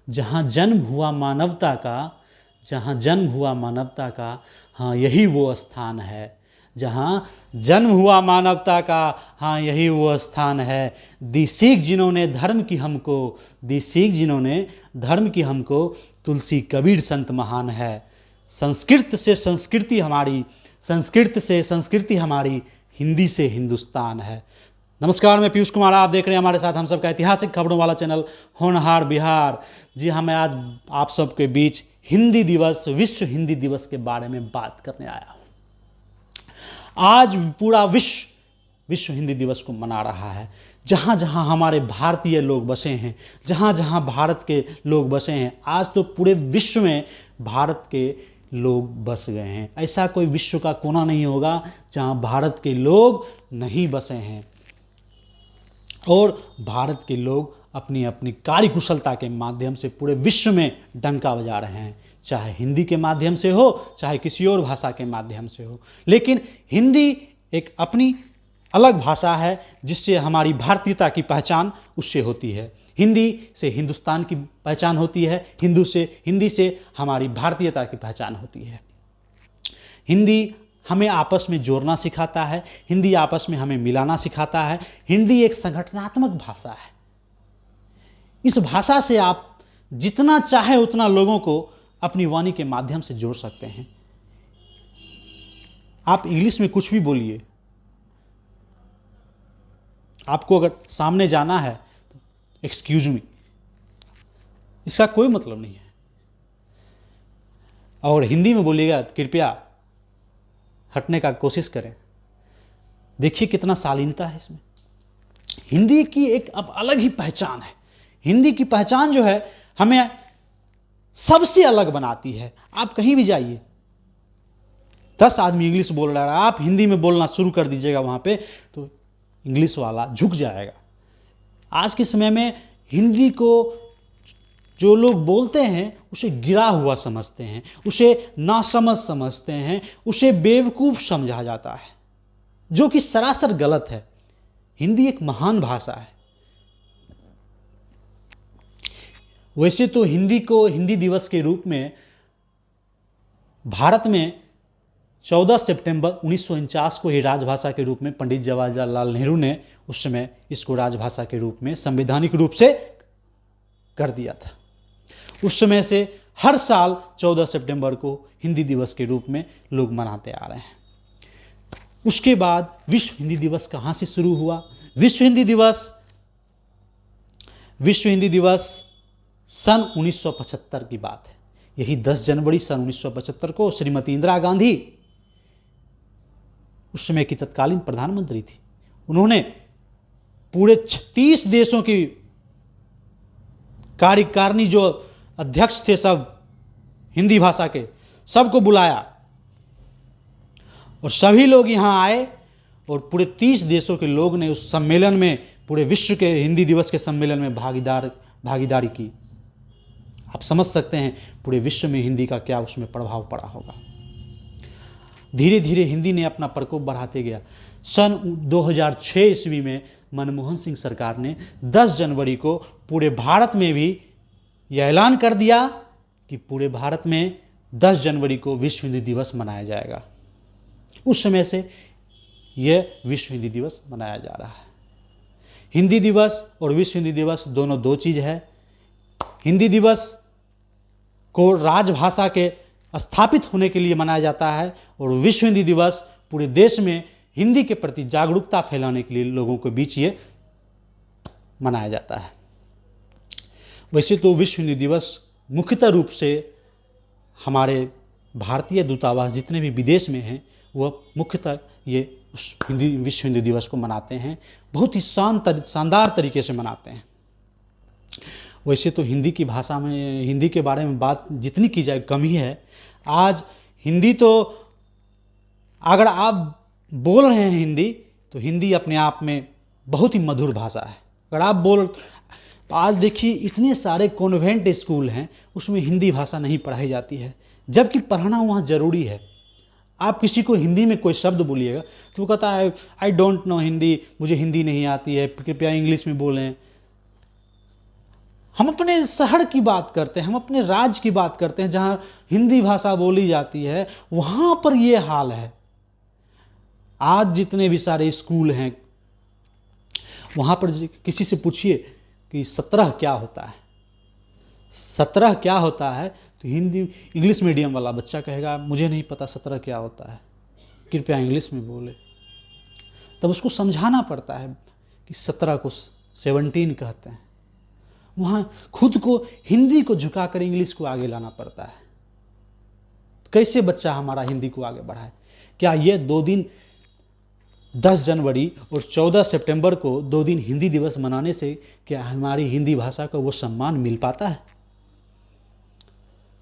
जहाँ जन्म हुआ मानवता का, जहाँ जन्म हुआ मानवता का, हाँ यही वो स्थान है। जहाँ जन्म हुआ मानवता का, हाँ यही वो स्थान है। दी सीख जिन्होंने धर्म की हमको, दी सीख जिन्होंने धर्म की हमको, तुलसी कबीर संत महान है। संस्कृत से संस्कृति हमारी, संस्कृत से संस्कृति हमारी, हिंदी से हिंदुस्तान है। नमस्कार, मैं पीयूष कुमार, आप देख रहे हैं हमारे साथ हम सबका ऐतिहासिक खबरों वाला चैनल होनहार बिहार। जी हाँ, मैं आज आप सबके बीच हिंदी दिवस, विश्व हिंदी दिवस के बारे में बात करने आया हूँ। आज पूरा विश्व हिंदी दिवस को मना रहा है। जहाँ जहाँ हमारे भारतीय लोग बसे हैं, जहाँ जहाँ भारत के लोग बसे हैं, आज तो पूरे विश्व में भारत के लोग बस गए हैं। ऐसा कोई विश्व का कोना नहीं होगा जहाँ भारत के लोग नहीं बसे हैं। और भारत के लोग अपनी अपनी कार्यकुशलता के माध्यम से पूरे विश्व में डंका बजा रहे हैं, चाहे हिंदी के माध्यम से हो, चाहे किसी और भाषा के माध्यम से हो। लेकिन हिंदी एक अपनी अलग भाषा है जिससे हमारी भारतीयता की पहचान उससे होती है। हिंदी से हिंदुस्तान की पहचान होती है, हिंदी से हमारी भारतीयता की पहचान होती है। हिंदी हमें आपस में जोड़ना सिखाता है, हिंदी आपस में हमें मिलाना सिखाता है। हिंदी एक संगठनात्मक भाषा है। इस भाषा से आप जितना चाहे उतना लोगों को अपनी वाणी के माध्यम से जोड़ सकते हैं। आप इंग्लिश में कुछ भी बोलिए, आपको अगर सामने जाना है तो एक्सक्यूज मी, इसका कोई मतलब नहीं है। और हिंदी में बोलिएगा तो कृपया हटने का कोशिश करें। देखिए कितना शालीनता है इसमें। हिंदी की एक अब अलग ही पहचान है। हिंदी की पहचान जो है हमें सबसे अलग बनाती है। आप कहीं भी जाइए, 10 आदमी इंग्लिश बोल रहा है, आप हिंदी में बोलना शुरू कर दीजिएगा वहाँ पे, तो इंग्लिश वाला झुक जाएगा। आज के समय में हिंदी को जो लोग बोलते हैं उसे गिरा हुआ समझते हैं, उसे नासमझ समझते हैं, उसे बेवकूफ़ समझा जाता है, जो कि सरासर गलत है। हिंदी एक महान भाषा है। वैसे तो हिंदी को हिंदी दिवस के रूप में भारत में 14 सितंबर 1949 को ही राजभाषा के रूप में पंडित जवाहरलाल नेहरू ने उस समय इसको राजभाषा के रूप में संवैधानिक रूप से कर दिया था। उस समय से हर साल 14 सितंबर को हिंदी दिवस के रूप में लोग मनाते आ रहे हैं। उसके बाद विश्व हिंदी दिवस कहाँ से शुरू हुआ? विश्व हिंदी दिवस सन 1975 की बात है। यही 10 जनवरी सन 1975 को श्रीमती इंदिरा गांधी उस समय की तत्कालीन प्रधानमंत्री थी। उन्होंने पूरे 36 देशों की कार्यकारिणी, जो अध्यक्ष थे सब हिंदी भाषा के, सबको बुलाया और सभी लोग यहाँ आए और पूरे 30 देशों के लोग ने उस सम्मेलन में, पूरे विश्व के हिंदी दिवस के सम्मेलन में भागीदारी की। आप समझ सकते हैं पूरे विश्व में हिंदी का क्या उसमें प्रभाव पड़ा होगा। धीरे धीरे हिंदी ने अपना प्रकोप बढ़ाते गया। सन 2006 ईस्वी में मनमोहन सिंह सरकार ने 10 जनवरी को पूरे भारत में भी यह ऐलान कर दिया कि पूरे भारत में 10 जनवरी को विश्व हिंदी दिवस मनाया जाएगा। उस समय से यह विश्व हिंदी दिवस मनाया जा रहा है। हिंदी दिवस और विश्व हिंदी दिवस दोनों दो चीज़ है। हिंदी दिवस को राजभाषा के स्थापित होने के लिए मनाया जाता है और विश्व हिंदी दिवस पूरे देश में हिंदी के प्रति जागरूकता फैलाने के लिए लोगों के बीच ये मनाया जाता है। वैसे तो विश्व हिंदी दिवस मुख्यतः रूप से हमारे भारतीय दूतावास जितने भी विदेश में हैं वह मुख्यतः ये उस विश्व हिंदी दिवस को मनाते हैं। बहुत ही शानदार तरीके से मनाते हैं। वैसे तो हिंदी की भाषा में, हिंदी के बारे में बात जितनी की जाए कम ही है। आज हिंदी तो अगर आप बोल रहे हैं हिंदी, तो हिंदी अपने आप में बहुत ही मधुर भाषा है। अगर आप आज देखिए इतने सारे कॉन्वेंट स्कूल हैं, उसमें हिंदी भाषा नहीं पढ़ाई जाती है, जबकि पढ़ना वहाँ ज़रूरी है। आप किसी को हिंदी में कोई शब्द बोलिएगा तो वो कहता है आई डोंट नो हिंदी, मुझे हिंदी नहीं आती है, कृपया इंग्लिश में बोलें। हम अपने शहर की बात करते हैं, हम अपने राज्य की बात करते हैं जहाँ हिंदी भाषा बोली जाती है, वहाँ पर ये हाल है। आज जितने भी सारे स्कूल हैं, वहाँ पर किसी से पूछिए कि 17 क्या होता है, 17 क्या होता है, तो हिंदी इंग्लिश मीडियम वाला बच्चा कहेगा मुझे नहीं पता 17 क्या होता है, कृपया इंग्लिश में बोले। तब उसको समझाना पड़ता है कि 17 को 17 कहते हैं। वहाँ खुद को हिंदी को झुकाकर इंग्लिश को आगे लाना पड़ता है। कैसे बच्चा हमारा हिंदी को आगे बढ़ाए? क्या ये 2 दिन 10 जनवरी और 14 सितंबर को 2 दिन हिंदी दिवस मनाने से क्या हमारी हिंदी भाषा को वो सम्मान मिल पाता है?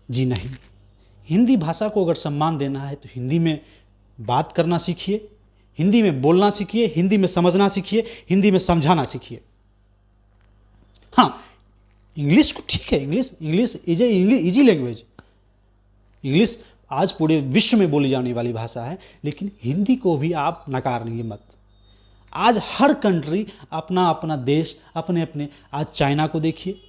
जी नहीं। हिंदी भाषा को अगर सम्मान देना है तो हिंदी में बात करना सीखिए, हिंदी में बोलना सीखिए, हिंदी में समझना सीखिए, हिंदी में समझाना सीखिए। हाँ, इंग्लिश को ठीक है, English is a easy language. English आज पूरे विश्व में बोली जाने वाली भाषा है, लेकिन हिंदी को भी आप नकारिए मत। आज हर कंट्री अपना अपना देश अपने अपने, आज चाइना को देखिए,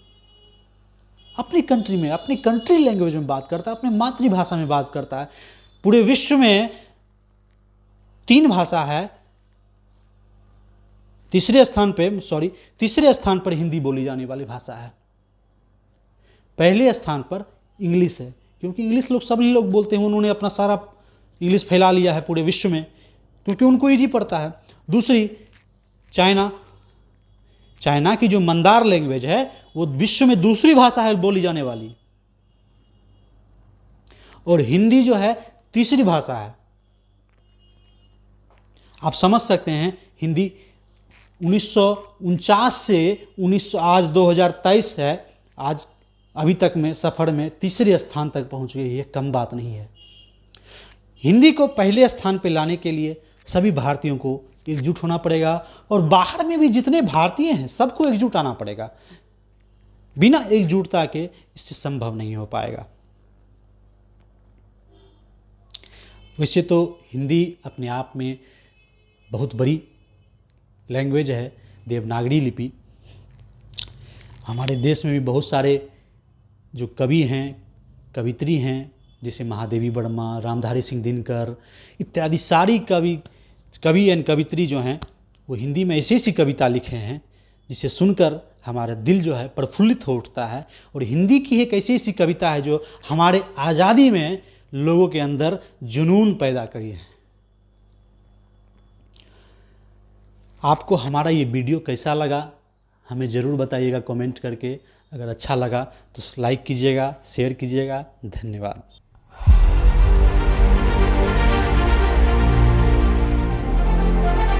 अपनी कंट्री में अपनी कंट्री लैंग्वेज में बात करता है, अपनी मातृभाषा में बात करता है। पूरे विश्व में 3 भाषा है, तीसरे स्थान पर हिंदी बोली जाने वाली भाषा है। पहले स्थान पर इंग्लिश है, क्योंकि इंग्लिश सभी लोग बोलते हैं, उन्होंने अपना सारा इंग्लिश फैला लिया है पूरे विश्व में, क्योंकि उनको इजी पड़ता है। दूसरी चाइना की जो मंदार लैंग्वेज है वो विश्व में दूसरी भाषा है बोली जाने वाली, और हिंदी जो है तीसरी भाषा है। आप समझ सकते हैं, हिंदी 1949 से आज 2023 है, आज अभी तक में सफर में तीसरे स्थान तक पहुंच गई है। कम बात नहीं है। हिंदी को पहले स्थान पर लाने के लिए सभी भारतीयों को एकजुट होना पड़ेगा, और बाहर में भी जितने भारतीय हैं सबको एकजुट आना पड़ेगा। बिना एकजुटता के इससे संभव नहीं हो पाएगा। वैसे तो हिंदी अपने आप में बहुत बड़ी लैंग्वेज है, देवनागरी लिपि। हमारे देश में भी बहुत सारे जो कवि हैं, कवित्री हैं, जैसे महादेवी वर्मा, रामधारी सिंह दिनकर इत्यादि सारी कवि एंड कवित्री जो हैं वो हिंदी में ऐसी ऐसी कविता लिखे हैं जिसे सुनकर हमारा दिल जो है प्रफुल्लित हो उठता है। और हिंदी की एक ऐसी ऐसी कविता है जो हमारे आज़ादी में लोगों के अंदर जुनून पैदा करी है। आपको हमारा ये वीडियो कैसा लगा हमें ज़रूर बताइएगा कमेंट करके। अगर अच्छा लगा तो लाइक कीजिएगा, शेयर कीजिएगा। धन्यवाद।